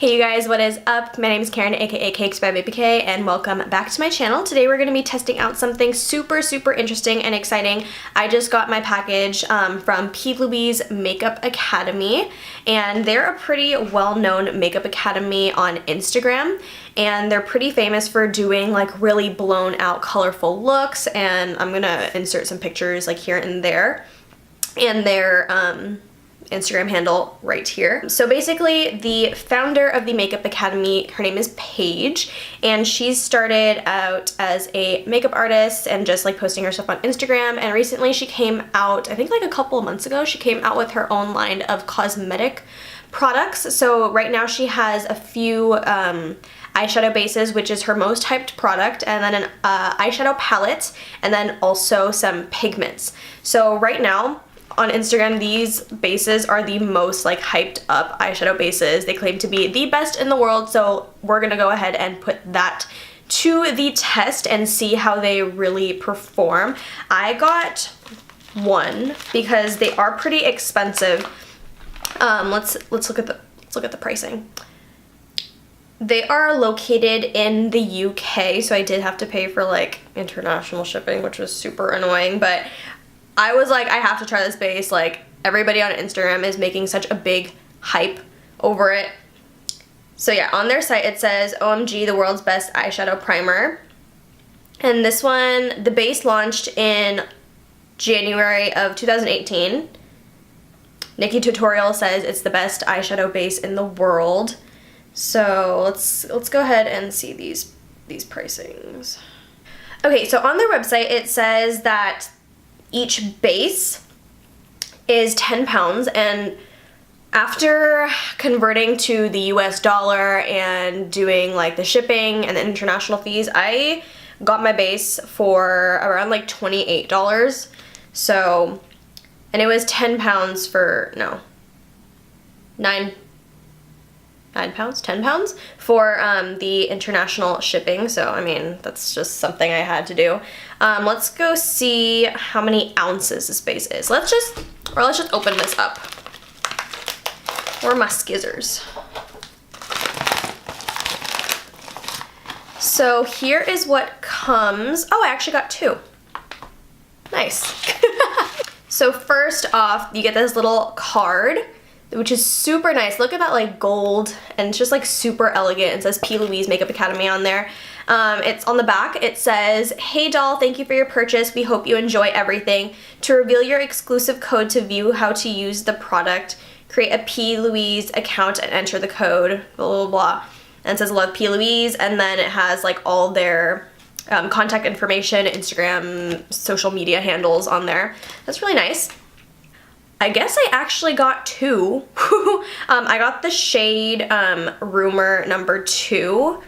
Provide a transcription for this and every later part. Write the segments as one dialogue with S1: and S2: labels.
S1: Hey you guys, what is up? My name is Karen, aka cakedbybabyk, and welcome back to my channel. Today we're going to be testing out something super interesting and exciting. I just got my package from PLouise Makeup Academy, and they're a pretty well-known makeup academy on Instagram, and they're pretty famous for doing like really blown out colorful looks, and I'm gonna insert some pictures like here and there, and their Instagram handle right here. So basically the founder of the Makeup Academy, her name is Beige, and she started out as a makeup artist and just like posting her stuff on Instagram, and recently she came out, I think like a couple of months ago, she came out with her own line of cosmetic products. So right now she has a few eyeshadow bases, which is her most hyped product, and then an eyeshadow palette, and then also some pigments. So right now on Instagram, these bases are the most like hyped up eyeshadow bases. They claim to be the best in the world, so we're gonna go ahead and put that to the test and see how they really perform. I got one because they are pretty expensive. Let's look at the pricing. They are located in the UK, so I did have to pay for like international shipping, which was super annoying, but I was like, I have to try this base. Like, everybody on Instagram is making such a big hype over it. So yeah, on their site it says, OMG, the world's best eyeshadow primer. And this one, the base launched in January of 2018. Nikki Tutorial says it's the best eyeshadow base in the world. So let's go ahead and see these pricings. Okay, so on their website it says that each base is 10 pounds, and after converting to the US dollar and doing like the shipping and the international fees, I got my base for around like $28. So, and it was 10 pounds for, no, 9 pounds, 10 pounds for the international shipping. So I mean, that's just something I had to do. Let's go see how many ounces this base is. Let's just open this up. Where are my skizzers? So here is what comes. Oh, I actually got two. Nice. So first off, you get this little card, which is super nice. Look at that like gold, and it's just like super elegant. It says PLouise Makeup Academy on there. It's on the back. It says, "Hey doll, thank you for your purchase. We hope you enjoy everything. To reveal your exclusive code to view how to use the product, create a PLouise account and enter the code, blah, blah, blah." And it says love PLouise, and then it has like all their contact information, Instagram, social media handles on there. That's really nice. I guess I actually got two. I got the shade Rumor number 2.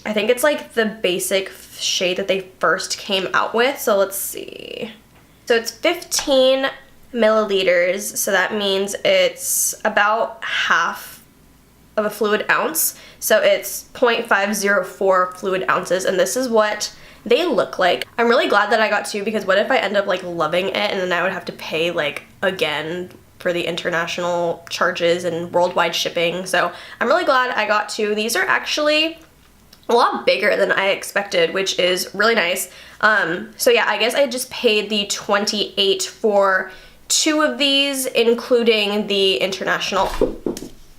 S1: I think it's like the basic shade that they first came out with. So let's see. So it's 15 milliliters. So that means it's about half of a fluid ounce. So it's 0.504 fluid ounces. And this is what they look like. I'm really glad that I got two, because what if I end up like loving it and then I would have to pay like again for the international charges and worldwide shipping. So I'm really glad I got two. These are actually a lot bigger than I expected, which is really nice. So yeah, I guess I just paid the $28 for two of these, including the international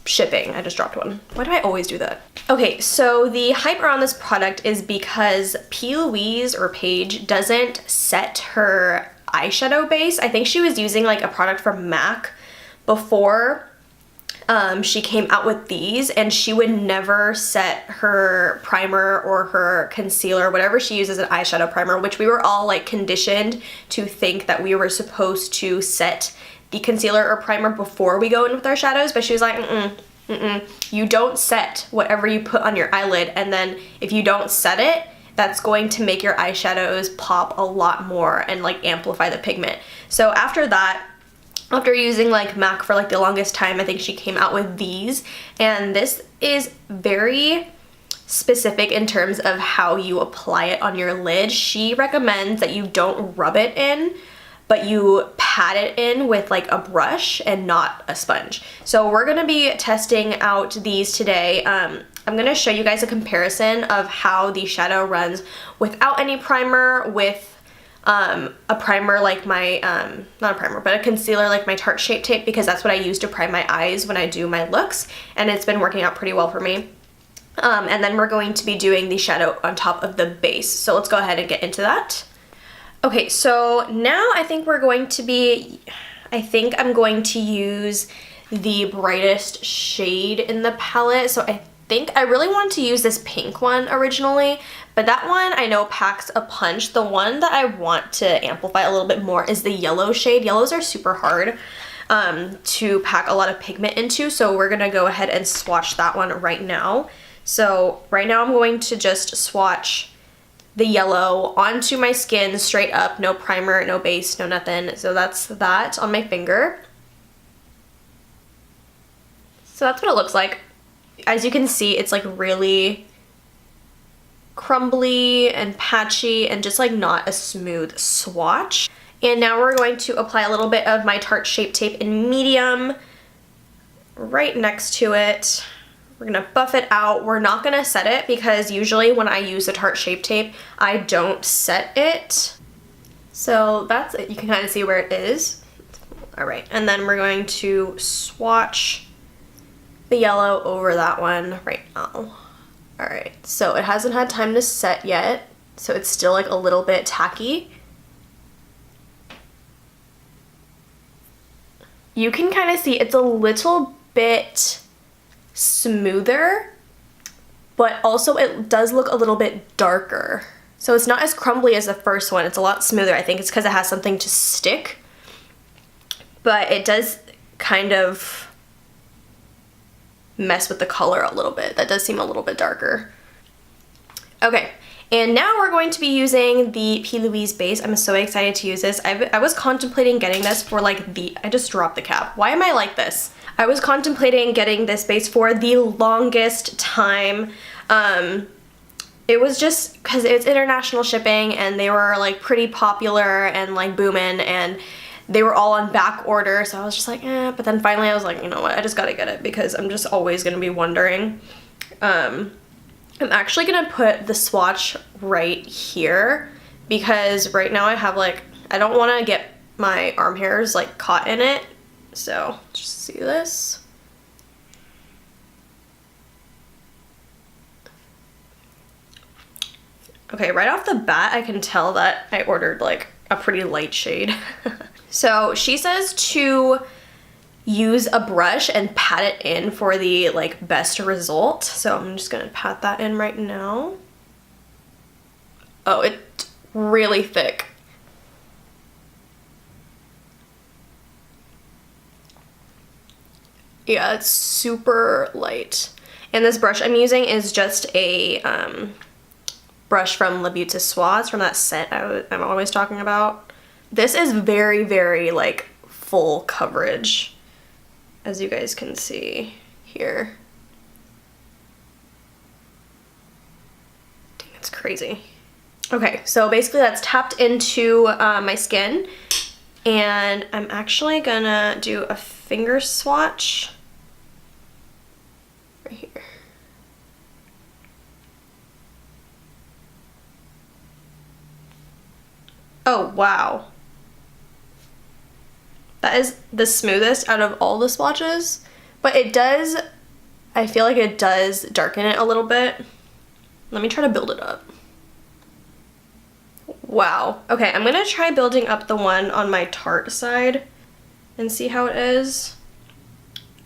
S1: shipping. I just dropped one. Why do I always do that? Okay, so the hype around this product is because PLouise or Beige doesn't set her eyeshadow base. I think she was using like a product from MAC before she came out with these, and she would never set her primer or her concealer, whatever she uses an eyeshadow primer, which we were all like conditioned to think that we were supposed to set the concealer or primer before we go in with our shadows, but she was like, you don't set whatever you put on your eyelid, and then if you don't set it, that's going to make your eyeshadows pop a lot more and like amplify the pigment. So after that, after using like MAC for like the longest time, I think she came out with these, and this is very specific in terms of how you apply it on your lid. She recommends that you don't rub it in, but you pat it in with like a brush and not a sponge. So we're gonna be testing out these today. I'm gonna show you guys a comparison of how the shadow runs without any primer, with a primer like my, not a primer, but a concealer like my Tarte Shape Tape, because that's what I use to prime my eyes when I do my looks, and it's been working out pretty well for me. And then we're going to be doing the shadow on top of the base. So let's go ahead and get into that. Okay, so now I think I'm going to use the brightest shade in the palette. So I think I really wanted to use this pink one originally, but that one I know packs a punch. The one that I want to amplify a little bit more is the yellow shade. Yellows are super hard to pack a lot of pigment into, so we're gonna go ahead and swatch that one right now. So right now I'm going to just swatch the yellow onto my skin straight up, no primer, no base, no nothing. So that's that on my finger. So that's what it looks like. As you can see, it's like really crumbly and patchy and just like not a smooth swatch. And now we're going to apply a little bit of my Tarte Shape Tape in medium right next to it. We're gonna buff it out. We're not gonna set it because usually when I use the Tarte Shape Tape, I don't set it. So that's it. You can kind of see where it is. All right, and then we're going to swatch the yellow over that one right now. All right, so it hasn't had time to set yet, so it's still like a little bit tacky. You can kind of see it's a little bit smoother, but also it does look a little bit darker. So it's not as crumbly as the first one. It's a lot smoother. I think it's because it has something to stick, but it does kind of mess with the color a little bit. That does seem a little bit darker. Okay, and now we're going to be using the PLouise base. I'm so excited to use this. I was contemplating getting this for like I just dropped the cap. Why am I like this? I was contemplating getting this base for the longest time. It was just because it's international shipping and they were like pretty popular and like booming, and they were all on back order, so I was just like, eh. But then finally I was like, you know what, I just gotta get it because I'm just always gonna be wondering. I'm actually gonna put the swatch right here because right now I have like, I don't wanna get my arm hairs like caught in it. So just see this. Okay, right off the bat, I can tell that I ordered like a pretty light shade. So she says to use a brush and pat it in for the like best result. So I'm just gonna pat that in right now. Oh, it's really thick. Yeah, it's super light. And this brush I'm using is just a brush from Le Beauty Soie, from that scent I'm always talking about. This is very, very like full coverage, as you guys can see here. Dang, it's crazy. Okay, so basically that's tapped into my skin, and I'm actually gonna do a finger swatch right here. Oh, wow. That is the smoothest out of all the swatches, but it does, I feel like it does darken it a little bit. Let me try to build it up. Wow. Okay, I'm gonna try building up the one on my Tarte side and see how it is.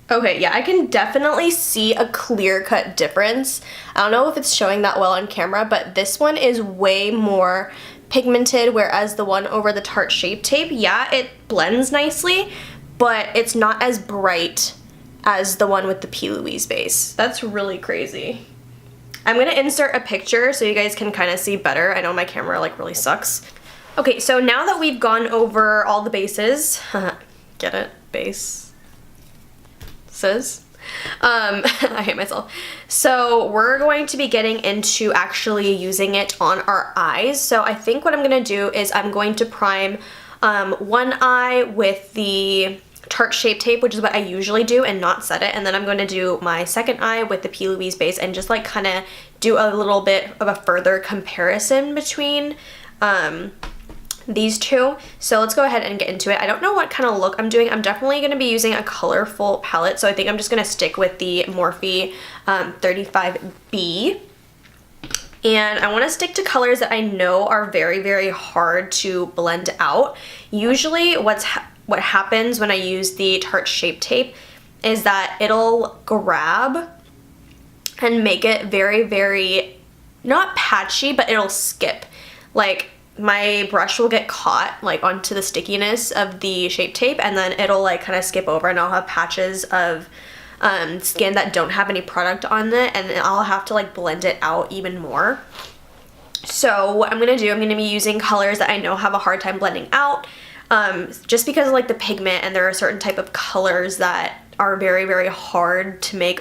S1: Okay, yeah, I can definitely see a clear-cut difference. I don't know if it's showing that well on camera, but this one is way more pigmented, whereas the one over the Tarte Shape Tape, yeah, it blends nicely, but it's not as bright as the one with the PLouise base. That's really crazy. I'm gonna insert a picture so you guys can kind of see better. I know my camera like really sucks. Okay, so now that we've gone over all the bases, get it? Base. Says. I hate myself. So we're going to be getting into actually using it on our eyes. So I think what I'm gonna do is I'm going to prime one eye with the Tarte Shape Tape, which is what I usually do, and not set it. And then I'm going to do my second eye with the PLouise base and just like kind of do a little bit of a further comparison between these two. So let's go ahead and get into it. I don't know what kind of look I'm doing. I'm definitely going to be using a colorful palette, so I think I'm just going to stick with the Morphe 35B. And I want to stick to colors that I know are very, very hard to blend out. Usually what happens when I use the Tarte Shape Tape is that it'll grab and make it very, very, not patchy, but it'll skip. Like, my brush will get caught like onto the stickiness of the Shape Tape, and then it'll like kind of skip over, and I'll have patches of skin that don't have any product on it, and I'll have to like blend it out even more. So what I'm gonna do, I'm gonna be using colors that I know have a hard time blending out, just because of like the pigment, and there are certain type of colors that are very, very hard to make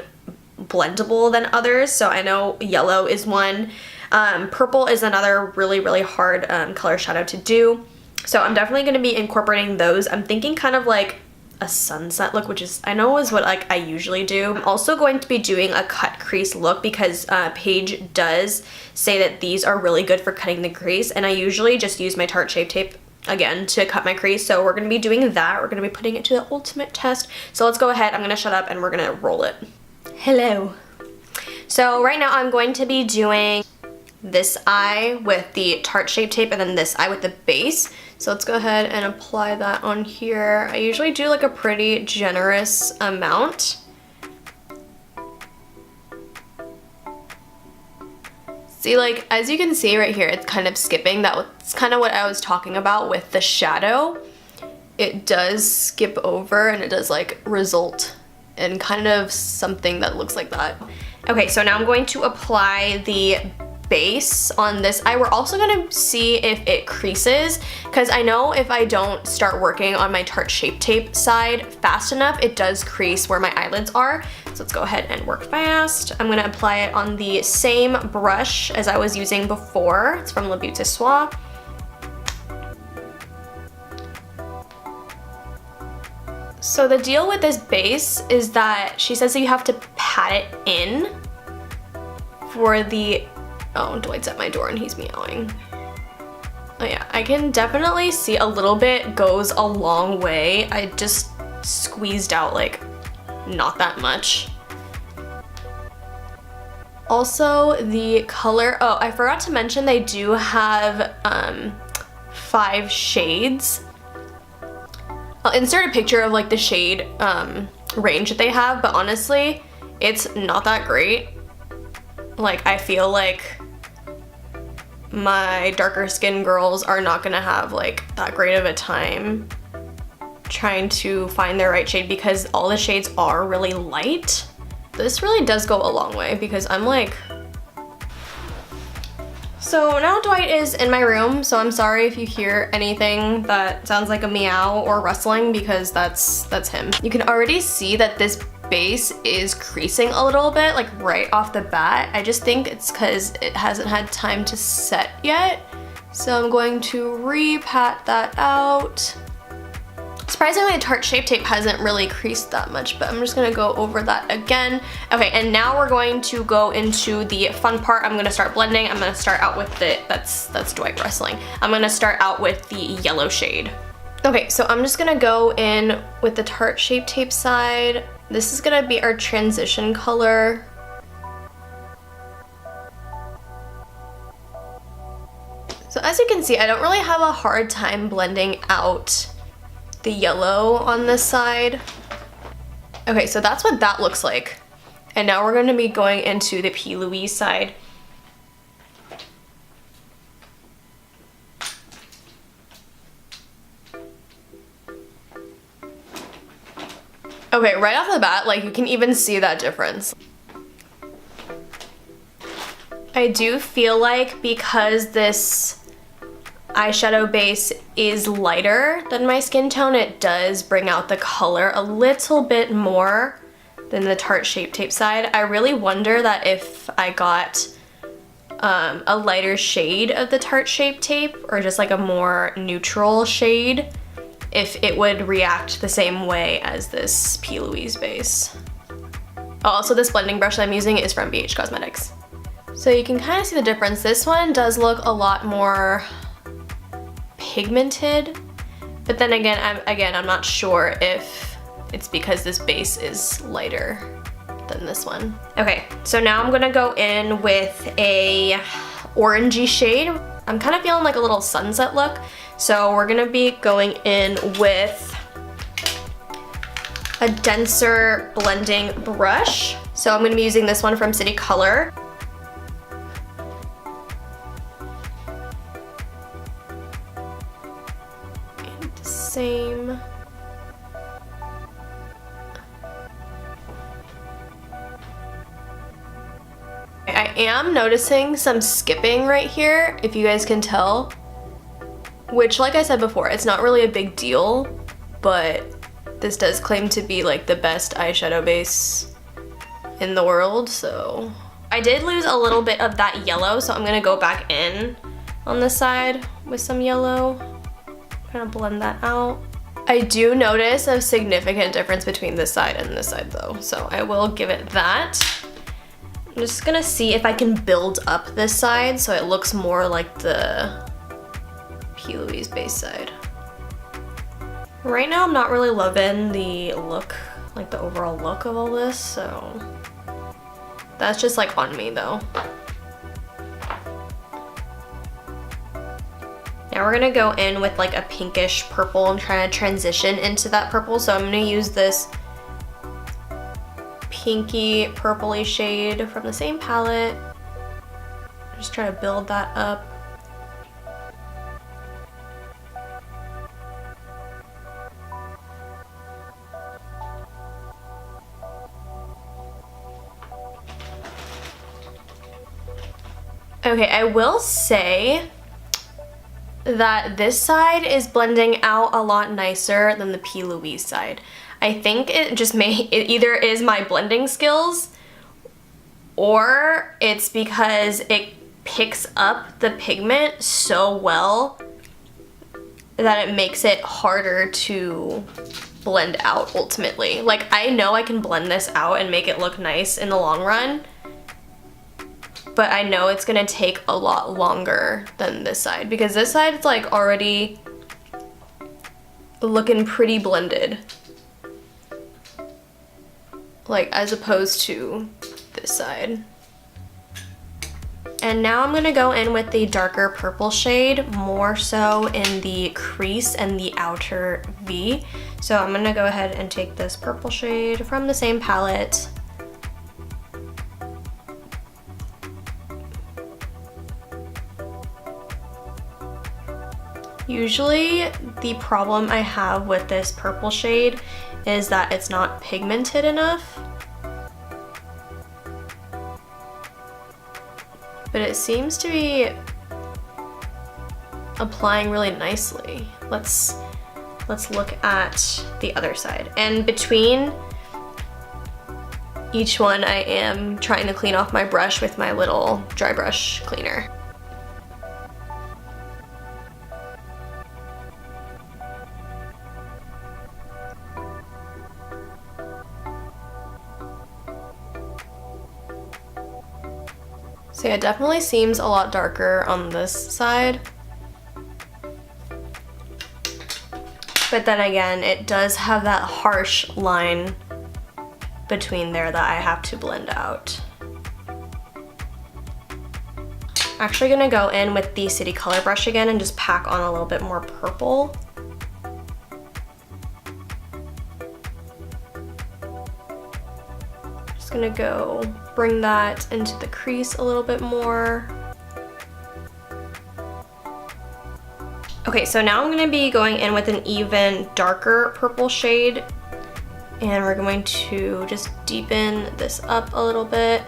S1: blendable than others. So I know yellow is one. Purple is another really, really hard color shadow to do. So I'm definitely going to be incorporating those. I'm thinking kind of like a sunset look, which is, I know is what like I usually do. I'm also going to be doing a cut crease look because Beige does say that these are really good for cutting the crease, and I usually just use my Tarte Shape Tape again to cut my crease. So we're going to be doing that. We're going to be putting it to the ultimate test. So let's go ahead. I'm going to shut up and we're going to roll it. Hello. So right now I'm going to be doing this eye with the Tarte Shape Tape and then this eye with the base. So let's go ahead and apply that on here. I usually do like a pretty generous amount. See, like, as you can see right here, it's kind of skipping. That's kind of what I was talking about with the shadow. It does skip over and it does like result in kind of something that looks like that. Okay, so now I'm going to apply the base on this eye. We're also gonna see if it creases, because I know if I don't start working on my Tarte Shape Tape side fast enough, it does crease where my eyelids are. So let's go ahead and work fast. I'm gonna apply it on the same brush as I was using before. It's from Le Beauty Soir. So the deal with this base is that she says that you have to pat it in for the, oh, Duette's at my door and he's meowing. Oh yeah, I can definitely see a little bit goes a long way. I just squeezed out like not that much. Also the color, oh, I forgot to mention they do have 5 shades. I'll insert a picture of like the shade range that they have, but honestly, it's not that great. Like, I feel like my darker skinned girls are not gonna have like that great of a time trying to find their right shade because all the shades are really light. This really does go a long way because I'm like, so now Dwight is in my room, so I'm sorry if you hear anything that sounds like a meow or rustling because that's him. You can already see that this base is creasing a little bit, like right off the bat. I just think it's because it hasn't had time to set yet. So I'm going to re-pat that out. Surprisingly, the Tarte Shape Tape hasn't really creased that much, but I'm just gonna go over that again. Okay, and now we're going to go into the fun part. I'm gonna start blending. I'm gonna start out with the, that's Dwight wrestling. I'm gonna start out with the yellow shade. Okay, so I'm just gonna go in with the Tarte Shape Tape side. This is gonna be our transition color. So as you can see, I don't really have a hard time blending out the yellow on this side. Okay, so that's what that looks like. And now we're gonna be going into the PLouise side. Okay, right off the bat, like you can even see that difference. I do feel like because this eyeshadow base is lighter than my skin tone, it does bring out the color a little bit more than the Tarte Shape Tape side. I really wonder that if I got a lighter shade of the Tarte Shape Tape, or just like a more neutral shade, if it would react the same way as this PLouise base. Oh, also this blending brush that I'm using is from Beige Cosmetics. So you can kind of see the difference. This one does look a lot more pigmented, but then again, I'm not sure if it's because this base is lighter than this one. Okay, so now I'm gonna go in with a orangey shade. I'm kind of feeling like a little sunset look, so we're gonna be going in with a denser blending brush. So I'm gonna be using this one from City Color. And the same. I am noticing some skipping right here, if you guys can tell, which, like I said before, it's not really a big deal, but this does claim to be like the best eyeshadow base in the world, so. I did lose a little bit of that yellow, so I'm gonna go back in on this side with some yellow, kind of blend that out. I do notice a significant difference between this side and this side though, so I will give it that. I'm just gonna see if I can build up this side so it looks more like the PLouise base side. Right now I'm not really loving the look, like the overall look of all this, so that's just like on me though. Now we're gonna go in with like a pinkish purple. I'm trying to transition into that purple, so I'm gonna use this pinky purpley shade from the same palette. Just try to build that up. Okay, I will say that this side is blending out a lot nicer than the PLouise side. I think it either is my blending skills, or it's because it picks up the pigment so well that it makes it harder to blend out ultimately. Like, I know I can blend this out and make it look nice in the long run, but I know it's gonna take a lot longer than this side, because this side is like already looking pretty blended, like as opposed to this side. And now I'm gonna go in with the darker purple shade, more so in the crease and the outer V. So I'm gonna go ahead and take this purple shade from the same palette. Usually the problem I have with this purple shade is that it's not pigmented enough. But it seems to be applying really nicely. Let's look at the other side. And between each one, I am trying to clean off my brush with my little dry brush cleaner. So yeah, it definitely seems a lot darker on this side. But then again, it does have that harsh line between there that I have to blend out. Actually gonna go in with the City Color brush again and just pack on a little bit more purple. Just gonna go bring that into the crease a little bit more. Okay, so now I'm gonna be going in with an even darker purple shade, and we're going to just deepen this up a little bit.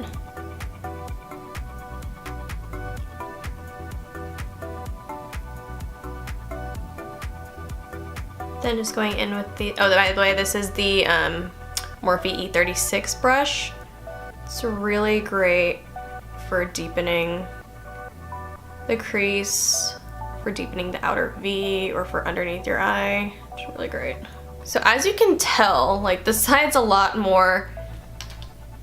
S1: Then just going in with the, oh, by the way, this is the Morphe E36 brush. It's really great for deepening the crease for deepening the outer V or for underneath your eye. It's really great. So as you can tell, like this side's a lot more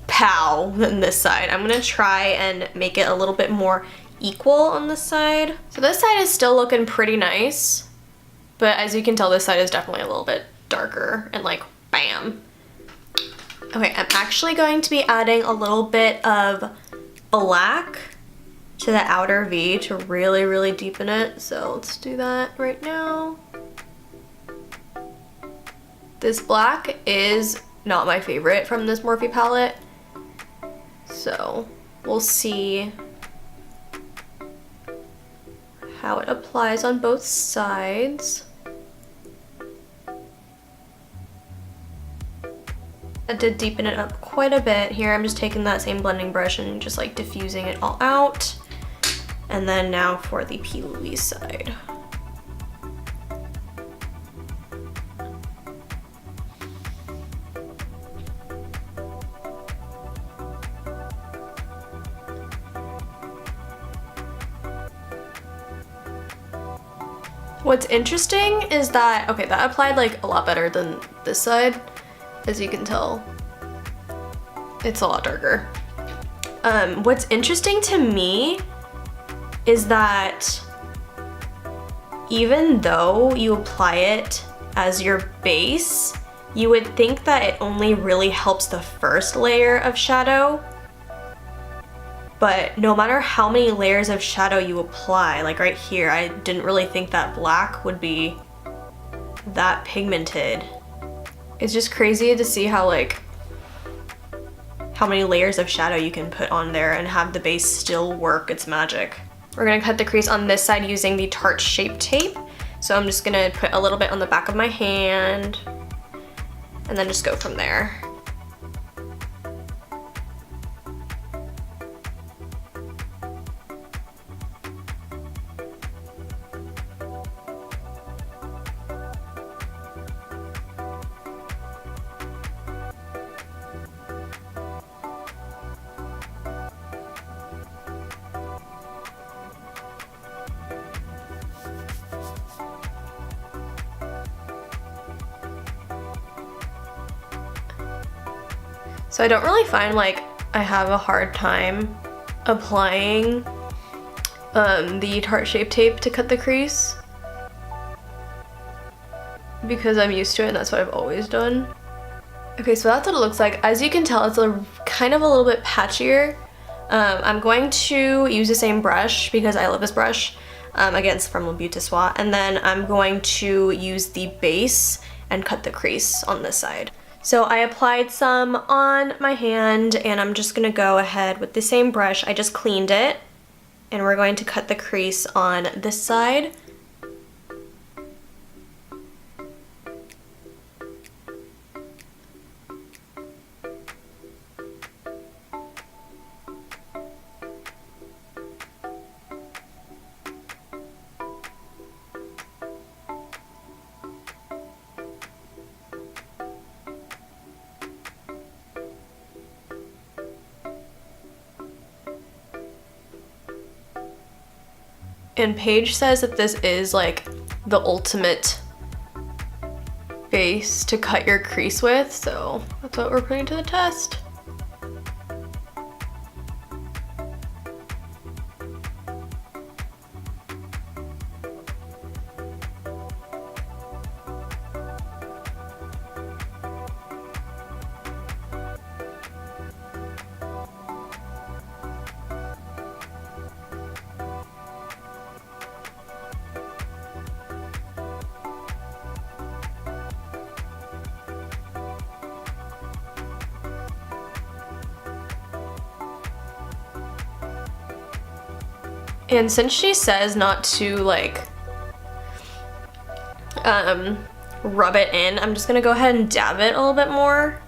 S1: pow than this side. I'm gonna try and make it a little bit more equal on this side. So this side is still looking pretty nice, but as you can tell, this side is definitely a little bit darker and like bam. Okay, I'm actually going to be adding a little bit of black to the outer V to really, really deepen it. So let's do that right now. This black is not my favorite from this Morphe palette. So we'll see how it applies on both sides. I did deepen it up quite a bit here. I'm just taking that same blending brush and just like diffusing it all out. And then now for the PLouise side. What's interesting is that, okay, that applied like a lot better than this side. As you can tell, it's a lot darker. What's interesting to me is that even though you apply it as your base, you would think that it only really helps the first layer of shadow. But no matter how many layers of shadow you apply, like right here, I didn't really think that black would be that pigmented. It's just crazy to see how many layers of shadow you can put on there and have the base still work its magic. We're gonna cut the crease on this side using the Tarte Shape Tape. So I'm just gonna put a little bit on the back of my hand and then just go from there. So I don't really find like I have a hard time applying the Tarte Shape Tape to cut the crease because I'm used to it and that's what I've always done. Okay, so that's what it looks like. As you can tell, it's kind of a little bit patchier. I'm going to use the same brush because I love this brush. Again, it's from Le Beauty Soie. And then I'm going to use the base and cut the crease on this side. So I applied some on my hand and I'm just gonna go ahead with the same brush. I just cleaned it and we're going to cut the crease on this side. And Beige says that this is like the ultimate base to cut your crease with, so that's what we're putting to the test. And since she says not to like rub it in, I'm just gonna go ahead and dab it a little bit more.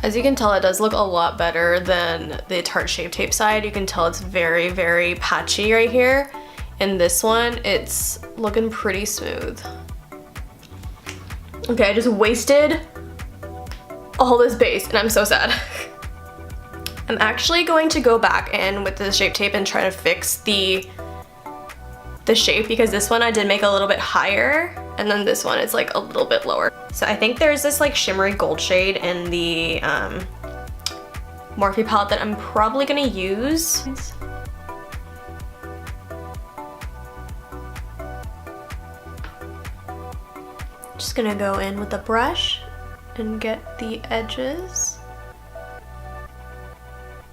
S1: As you can tell, it does look a lot better than the Tarte Shape Tape side. You can tell it's very, very patchy right here. And this one, it's looking pretty smooth. Okay, I just wasted all this base and I'm so sad. I'm actually going to go back in with the Shape Tape and try to fix the shape, because this one I did make a little bit higher and then this one is like a little bit lower. So I think there's this like shimmery gold shade in the Morphe palette that I'm probably gonna use. Just gonna go in with the brush and get the edges,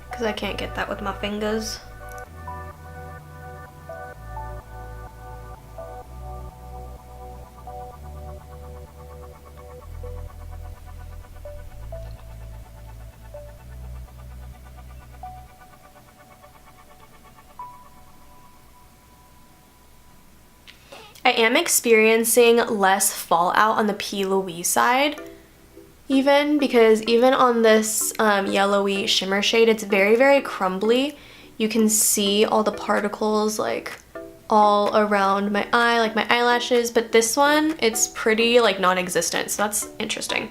S1: because I can't get that with my fingers. I am experiencing less fallout on the PLouise side, because even on this yellowy shimmer shade, it's very, very crumbly. You can see all the particles like all around my eye, like my eyelashes, but this one, it's pretty like non-existent, so that's interesting.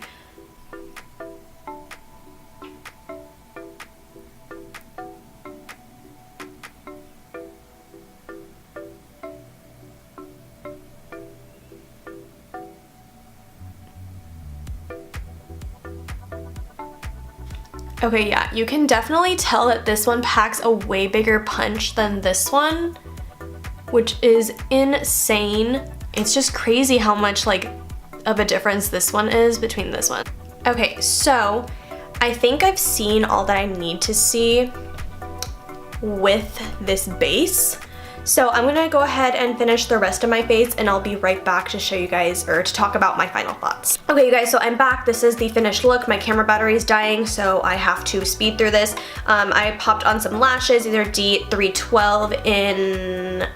S1: Okay, yeah, you can definitely tell that this one packs a way bigger punch than this one, which is insane. It's just crazy how much like of a difference this one is between this one. Okay, so I think I've seen all that I need to see with this base. So I'm gonna go ahead and finish the rest of my face and I'll be right back to show you guys, or to talk about my final thoughts. Okay, you guys, so I'm back. This is the finished look. My camera battery is dying, so I have to speed through this. I popped on some lashes, either D312 in...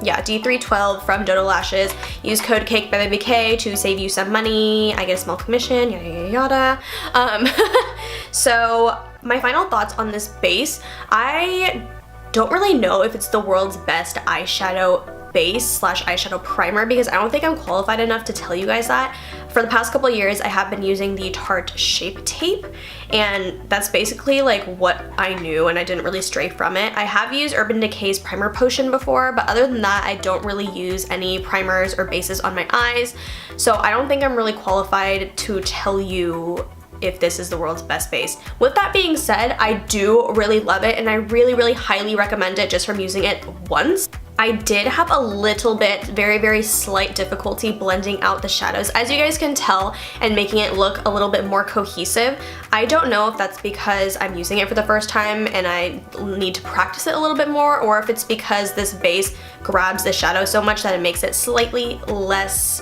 S1: yeah, D312 from Dodo Lashes. Use code cakedbybabyk to save you some money. I get a small commission, yada yada yada. So my final thoughts on this base. I don't really know if it's the world's best eyeshadow base slash eyeshadow primer, because I don't think I'm qualified enough to tell you guys that. For the past couple of years, I have been using the Tarte Shape Tape, and that's basically like what I knew, and I didn't really stray from it. I have used Urban Decay's Primer Potion before, but other than that, I don't really use any primers or bases on my eyes, so I don't think I'm really qualified to tell you if this is the world's best base. With that being said, I do really love it and I really, really highly recommend it just from using it once. I did have a little bit, very, very slight difficulty blending out the shadows, as you guys can tell, and making it look a little bit more cohesive. I don't know if that's because I'm using it for the first time and I need to practice it a little bit more, or if it's because this base grabs the shadow so much that it makes it slightly less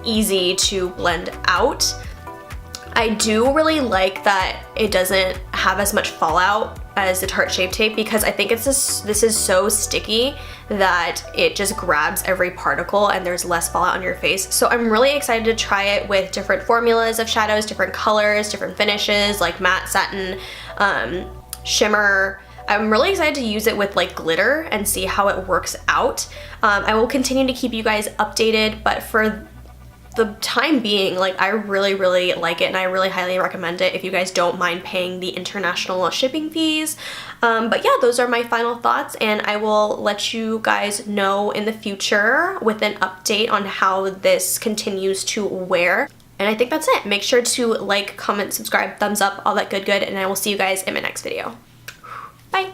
S1: easy to blend out. I do really like that it doesn't have as much fallout as the Tarte Shape Tape, because I think this is so sticky that it just grabs every particle and there's less fallout on your face. So I'm really excited to try it with different formulas of shadows, different colors, different finishes like matte, satin, shimmer. I'm really excited to use it with like glitter and see how it works out. I will continue to keep you guys updated, but for the time being, like, I really, really like it and I really highly recommend it if you guys don't mind paying the international shipping fees. But yeah, those are my final thoughts, and I will let you guys know in the future with an update on how this continues to wear. And I think that's it. Make sure to like, comment, subscribe, thumbs up, all that good, and I will see you guys in my next video. Bye!